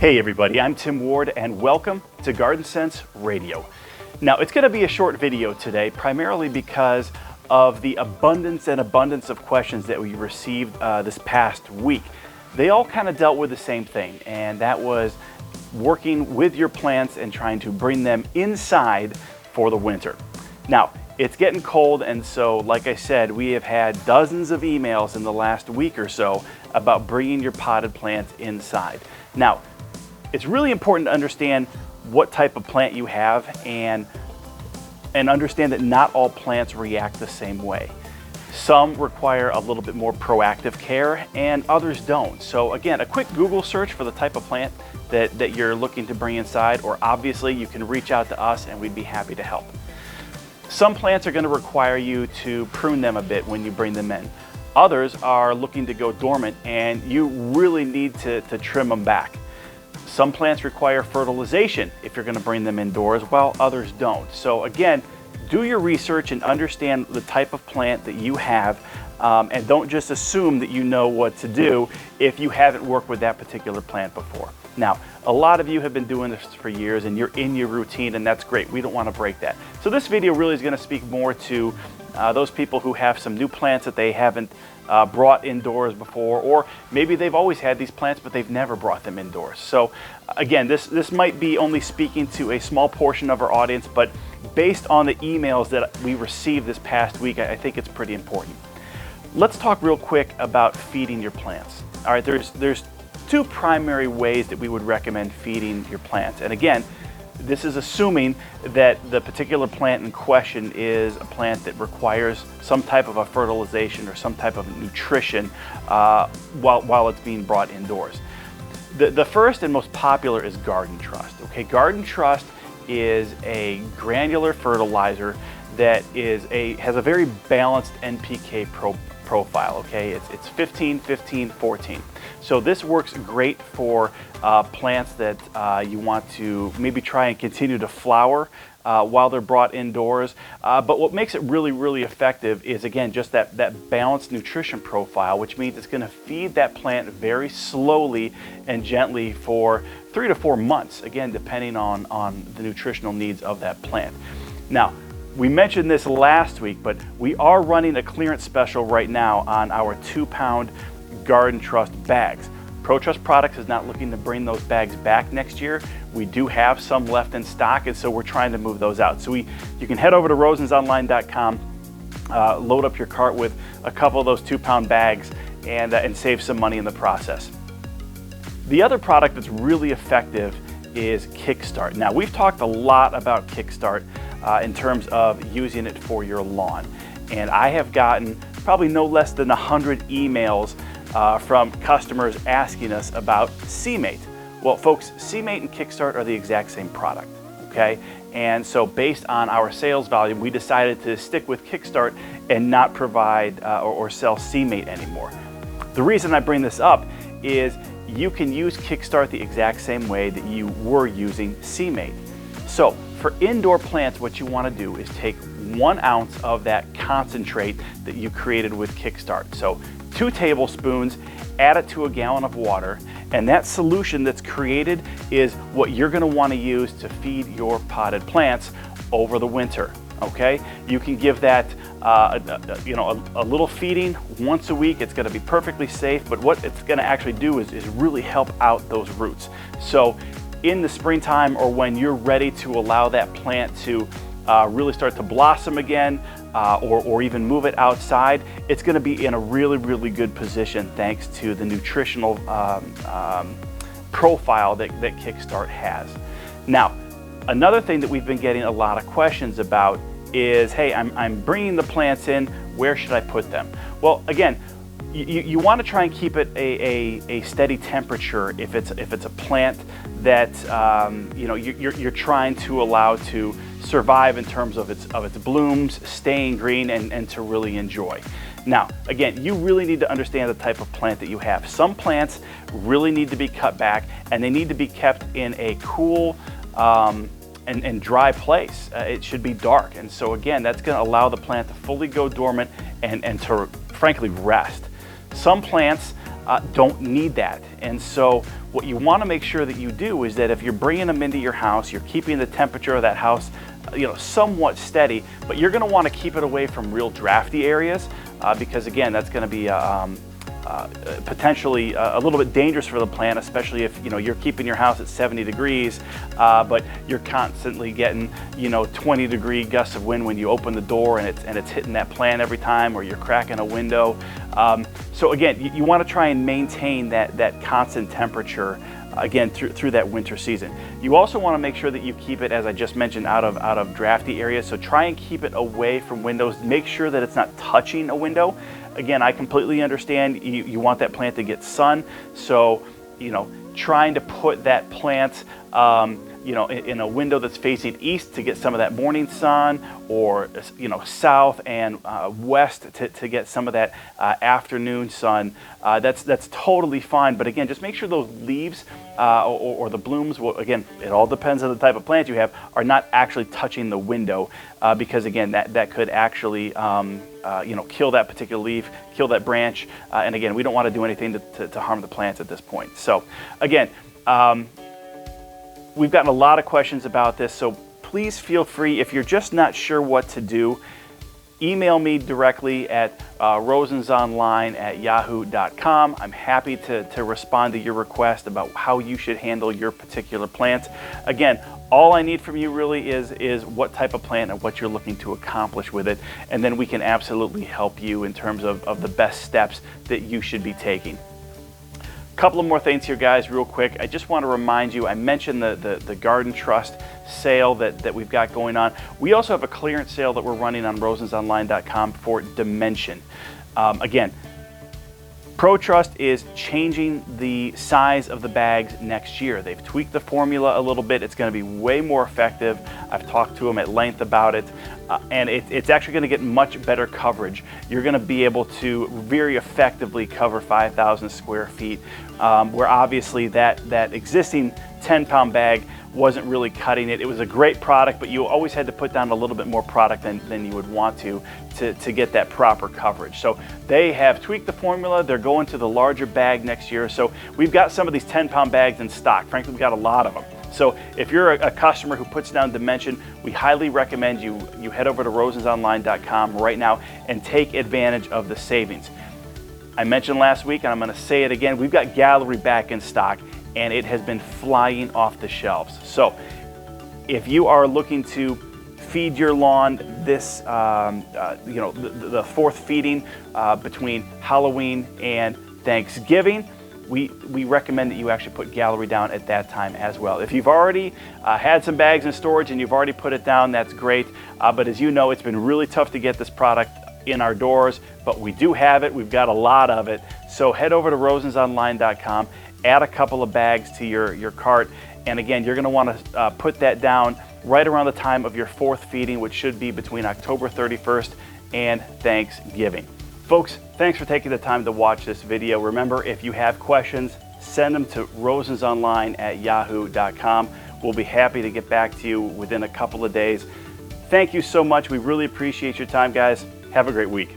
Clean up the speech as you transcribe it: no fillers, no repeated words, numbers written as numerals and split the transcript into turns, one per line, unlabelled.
Hey everybody, I'm Tim Ward and welcome to Garden Sense Radio. Now it's going to be a short video today, primarily because of the abundance of questions that we received this past week. They all kind of dealt with the same thing, and that was working with your plants and trying to bring them inside for the winter. Now, it's getting cold, and so like I said, we have had dozens of emails in the last week or so about bringing your potted plants inside. Now, it's really important to understand what type of plant you have and understand that not all plants react the same way. Some require a little bit more proactive care and others don't. So again, a quick Google search for the type of plant that you're looking to bring inside, or obviously you can reach out to us and we'd be happy to help. Some plants are going to require you to prune them a bit when you bring them in. Others are looking to go dormant and you really need to trim them back. Some plants require fertilization if you're going to bring them indoors, while others don't. So again, do your research and understand the type of plant that you have, and don't just assume that you know what to do if you haven't worked with that particular plant before. Now, a lot of you have been doing this for years and you're in your routine, and that's great. We don't want to break that. So this video really is going to speak more to those people who have some new plants that they haven't brought indoors before, or maybe they've always had these plants but they've never brought them indoors. So again, this might be only speaking to a small portion of our audience, but based on the emails that we received this past week, I think it's pretty important. Let's talk real quick about feeding your plants. All right, there's two primary ways that we would recommend feeding your plants. And again, this is assuming that the particular plant in question is a plant that requires some type of a fertilization or some type of nutrition while it's being brought indoors. The first and most popular is Garden Trust. Okay, Garden Trust is a granular fertilizer that has a very balanced NPK profile. Okay, it's 15, 15, 14. So this works great for plants that you want to maybe try and continue to flower while they're brought indoors. But what makes it really effective is, again, just that balanced nutrition profile, which means it's going to feed that plant very slowly and gently for 3 to 4 months, again, depending on the nutritional needs of that plant. Now, we mentioned this last week, but we are running a clearance special right now on our 2-pound Garden Trust bags. ProTrust Products is not looking to bring those bags back next year. We do have some left in stock, and so we're trying to move those out. So you can head over to rosensonline.com, load up your cart with a couple of those 2-pound bags, and save some money in the process. The other product that's really effective is Kickstart. Now, we've talked a lot about Kickstart in terms of using it for your lawn, and I have gotten probably no less than 100 emails from customers asking us about CMate. Well, folks, CMate and Kickstart are the exact same product, okay? And so based on our sales volume, we decided to stick with Kickstart and not provide or sell CMate anymore. The reason I bring this up is you can use Kickstart the exact same way that you were using CMate. So for indoor plants, what you want to do is take 1 ounce of that concentrate that you created with Kickstart. So 2 tablespoons, add it to a gallon of water, and that solution that's created is what you're going to want to use to feed your potted plants over the winter. Okay, you can give that a little feeding once a week. It's going to be perfectly safe, but what it's going to actually do is really help out those roots. So in the springtime, or when you're ready to allow that plant to really start to blossom again, or even move it outside, it's going to be in a really good position thanks to the nutritional profile that Kickstart has. Now, another thing that we've been getting a lot of questions about is, hey, I'm bringing the plants in, where should I put them? Well, again, you want to try and keep it a steady temperature if it's a plant that you're trying to allow to survive in terms of its blooms, staying green, and to really enjoy. Now, again, you really need to understand the type of plant that you have. Some plants really need to be cut back, and they need to be kept in a cool and dry place. It should be dark, and so again, that's going to allow the plant to fully go dormant and to frankly rest. Some plants don't need that. And so what you want to make sure that you do is that if you're bringing them into your house, you're keeping the temperature of that house somewhat steady, but you're going to want to keep it away from real drafty areas because again, that's going to be potentially a little bit dangerous for the plant, especially if you're keeping your house at 70 degrees, but you're constantly getting 20-degree gusts of wind when you open the door, and it's hitting that plant every time, or you're cracking a window. So again, you want to try and maintain that constant temperature again through that winter season. You also want to make sure that you keep it, as I just mentioned, out of drafty areas. So try and keep it away from windows. Make sure that it's not touching a window. Again, I completely understand you want that plant to get sun, so trying to put that plant in a window that's facing east to get some of that morning sun, or south and west to get some of that afternoon sun. That's totally fine. But again, just make sure those leaves or the blooms, well, again, it all depends on the type of plant you have, are not actually touching the window, because again, that could actually kill that particular leaf, kill that branch, and again, we don't want to do anything to harm the plants at this point. So again, we've gotten a lot of questions about this, so please feel free, if you're just not sure what to do, email me directly at rosensonline@yahoo.com. I'm happy to respond to your request about how you should handle your particular plant. Again, all I need from you really is what type of plant and what you're looking to accomplish with it, and then we can absolutely help you in terms of the best steps that you should be taking. Couple of more things here, guys, real quick. I just want to remind you, I mentioned the Garden Trust sale that we've got going on. We also have a clearance sale that we're running on rosensonline.com for Dimension. Again, ProTrust is changing the size of the bags next year. They've tweaked the formula a little bit. It's going to be way more effective. I've talked to them at length about it, and it's actually going to get much better coverage. You're going to be able to very effectively cover 5,000 square feet, where obviously that existing 10-pound bag wasn't really cutting it. It was a great product, but you always had to put down a little bit more product than you would want to get that proper coverage. So they have tweaked the formula. They're going to the larger bag next year. So we've got some of these 10-pound bags in stock. Frankly, we've got a lot of them. So if you're a customer who puts down Dimension, we highly recommend you head over to rosensonline.com right now and take advantage of the savings. I mentioned last week, and I'm going to say it again, we've got Gallery back in stock, and it has been flying off the shelves. So if you are looking to feed your lawn this, the fourth feeding between Halloween and Thanksgiving, we recommend that you actually put Gallery down at that time as well. If you've already had some bags in storage and you've already put it down, that's great. But as you know, it's been really tough to get this product in our doors, but we do have it. We've got a lot of it. So head over to rosensonline.com, add a couple of bags to your cart, and again, you're going to want to put that down right around the time of your fourth feeding, which should be between October 31st and Thanksgiving. Folks, thanks for taking the time to watch this video. Remember, if you have questions, send them to rosensonline@yahoo.com. We'll be happy to get back to you within a couple of days. Thank you so much. We really appreciate your time, guys. Have a great week.